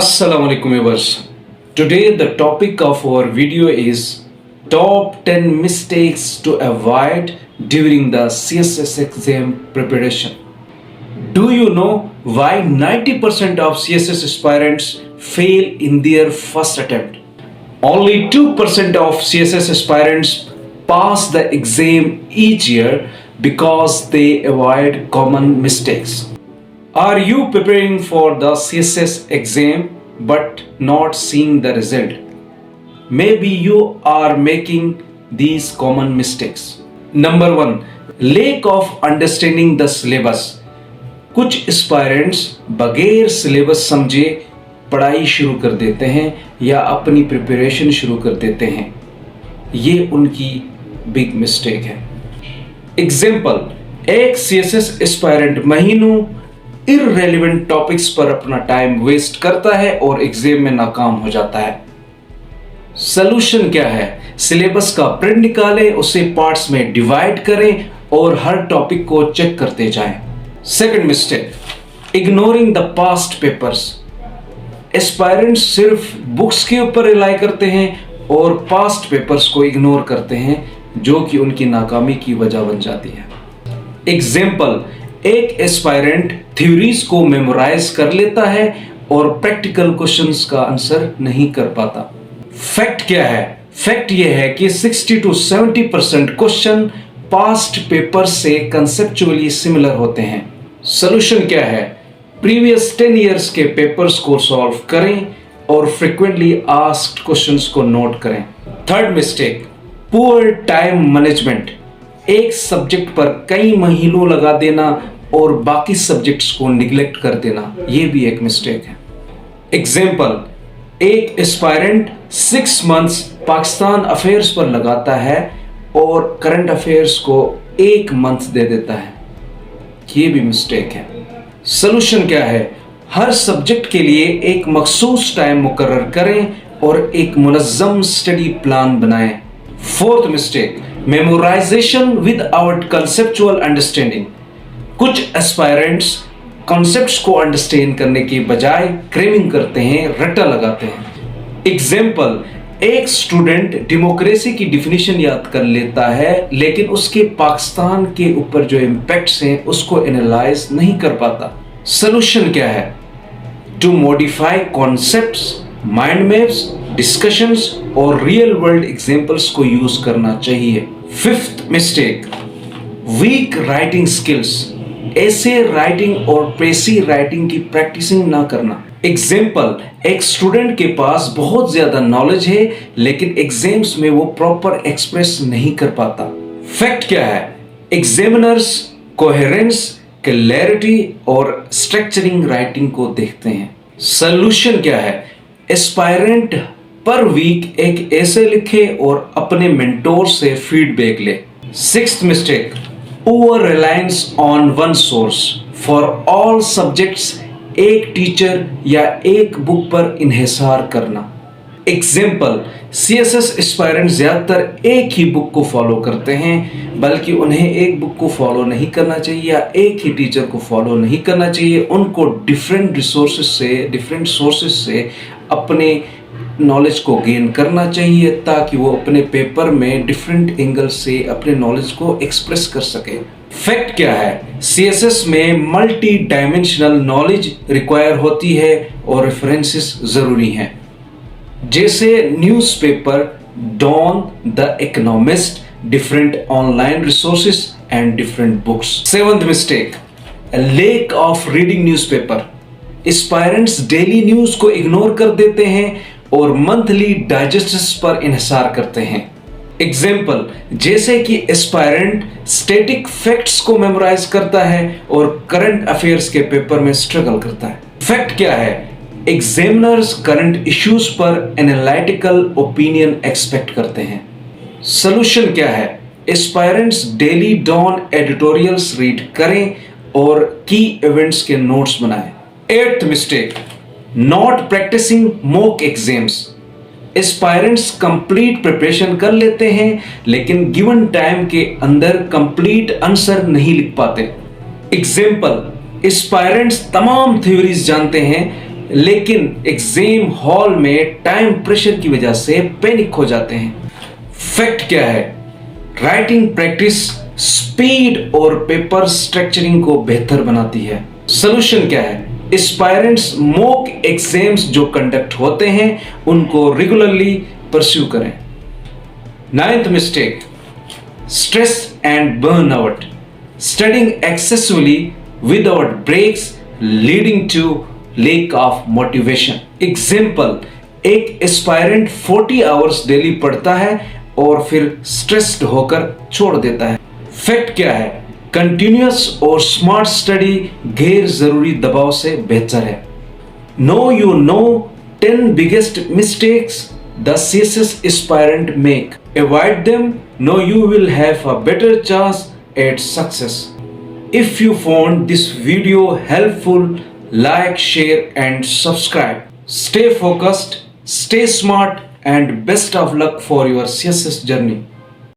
Assalamu alaikum viewers. Today the topic of our video is top 10 mistakes to avoid during the CSS exam preparation. Do you know why 90% of CSS aspirants fail in their first attempt? Only 2% of CSS aspirants pass the exam each year because they avoid common mistakes. Are you preparing for the CSS exam but not seeing the result? Maybe you are making these common mistakes. Number 1. Lack of understanding the syllabus. कुछ aspirants बगैर syllabus समझे पढ़ाई शुरू कर देते हैं या अपनी प्रिपरेशन शुरू कर देते हैं. ये उनकी बिग मिस्टेक है. एग्जाम्पल, एक CSS एस्पायरेंट महीनों इररेलेवेंट टॉपिक्स पर अपना टाइम वेस्ट करता है और एग्जाम में नाकाम हो जाता है. सलूशन क्या है? सिलेबस का प्रिंट निकालें, उसे पार्ट्स में डिवाइड करें और हर टॉपिक को चेक करते जाएं. Second mistake, ignoring the past papers. Aspirants सिर्फ बुक्स के ऊपर रिलाई करते हैं और पास्ट पेपर्स को इग्नोर करते हैं, जो कि उनकी नाकामी की वजह बन जाती है. एग्जाम्पल, एक एस्पायरेंट थ्योरीज को मेमोराइज कर लेता है और प्रैक्टिकल क्वेश्चंस का आंसर नहीं कर पाता. फैक्ट क्या है? फैक्ट यह है कि 60 to 70% क्वेश्चन पास्ट पेपर से कंसेप्चुअली सिमिलर होते हैं. सॉल्यूशन क्या है? प्रीवियस 10 इयर्स के पेपर्स को सॉल्व करें और फ्रीक्वेंटली आस्क्ड क्वेश्चंस को नोट करें. Third mistake, poor time management. एक सब्जेक्ट पर कई महीनों लगा देना और बाकी सब्जेक्ट्स को निगलेक्ट कर देना, यह भी एक मिस्टेक है. एग्जाम्पल, एक एस्पायरेंट 6 मंथ्स पाकिस्तान अफेयर्स पर लगाता है और करंट अफेयर्स को 1 मंथ दे देता है. यह भी मिस्टेक है. सॉल्यूशन क्या है? हर सब्जेक्ट के लिए एक मखसूस टाइम मुकर्रर करें और एक मुनज़्ज़म स्टडी प्लान बनाएं. Fourth mistake, memorisation without conceptual understanding. कुछ एस्पायरेंट्स कॉन्सेप्ट्स को अंडरस्टैंड करने के बजाय क्रेमिंग करते हैं, रट्टा लगाते हैं. एग्जाम्पल, एक स्टूडेंट डेमोक्रेसी की डिफिनीशन याद कर लेता है लेकिन उसके पाकिस्तान के ऊपर जो इम्पैक्ट्स हैं उसको एनालाइज नहीं कर पाता. सॉल्यूशन क्या है? To modify concepts, mind maps, discussions और रियल वर्ल्ड एग्जांपल्स को यूज करना चाहिए. Fifth mistake, weak writing skills. Essay writing और पेसी राइटिंग की प्रैक्टिसिंग ना करना. एग्जाम्पल, एक स्टूडेंट के पास बहुत ज्यादा नॉलेज है लेकिन एग्जाम्स में वो प्रॉपर एक्सप्रेस नहीं कर पाता. फैक्ट क्या है? एग्जामिनर्स कोहेरेंस, क्लैरिटी और स्ट्रक्चरिंग राइटिंग को देखते हैं. सॉल्यूशन क्या है? एस्पायरेंट पर वीक एक ऐसे लिखे और अपने मेंटोर से फीडबैक ले. Sixth mistake, over reliance on one source. For all subjects एक टीचर या एक बुक पर इन्हिसार करना. एग्जाम्पल, CSS एस्पायरेंट ज्यादातर एक ही बुक को फॉलो करते हैं, बल्कि उन्हें एक बुक को फॉलो नहीं करना चाहिए या एक ही टीचर को फॉलो नहीं करना चाहिए. उनको डिफरेंट सोर्सेस से अपने नॉलेज को गेन करना चाहिए ताकि वो अपने पेपर में डिफरेंट एंगल से अपने नॉलेज को एक्सप्रेस कर सके. फैक्ट क्या है? CSS में मल्टी डायमेंशनल नॉलेज रिक्वायर होती है और रेफरेंसेस जरूरी हैं, जैसे newspaper, Dawn, the Economist, different online resources and different books. Seventh mistake, lack of reading newspaper. Aspirants daily news को इग्नोर कर देते हैं और मंथली डाइजेस्ट्स पर इन्हिसार करते हैं. एग्जाम्पल, जैसे कि एस्पायरेंट स्टैटिक फैक्ट्स को मेमोराइज करता है और करंट अफेयर्स के पेपर में स्ट्रगल करता है. फैक्ट क्या है? एग्जामिनर्स करंट इश्यूज पर एनालिटिकल ओपिनियन एक्सपेक्ट करते हैं. सॉल्यूशन क्या है? Aspirants daily Dawn editorials read करें और की इवेंट्स के नोट्स बनाएं. Eighth mistake, not practising mock exams. Aspirants complete preparation कर लेते हैं लेकिन गिवन टाइम के अंदर कंप्लीट आंसर नहीं लिख पाते. एग्जाम्पल, एस्पायरेंट्स तमाम थ्योरीज जानते हैं लेकिन एग्जाम हॉल में टाइम प्रेशर की वजह से पैनिक हो जाते हैं। फैक्ट क्या है? राइटिंग प्रैक्टिस स्पीड और पेपर स्ट्रक्चरिंग को बेहतर बनाती है। सॉल्यूशन क्या है? एस्पायरेंट्स मॉक एग्जाम्स जो कंडक्ट होते हैं उनको रेगुलरली परस्यू करें। Ninth mistake, stress and burnout, studying excessively without breaks leading to lack of motivation. Example, एक एस्पायरेंट 40 आवर्स डेली पढ़ता है और फिर स्ट्रेस्ड होकर छोड़ देता है। फैक्ट क्या है? कंटिन्यूअस और स्मार्ट स्टडी गैर जरूरी दबाव से बेहतर है। No you know 10 biggest mistakes the CSS aspirant make. Avoid them, no you will have a better chance at success. If you found this video helpful, like, share and subscribe. Stay focused, stay smart and best of luck for your CSS journey.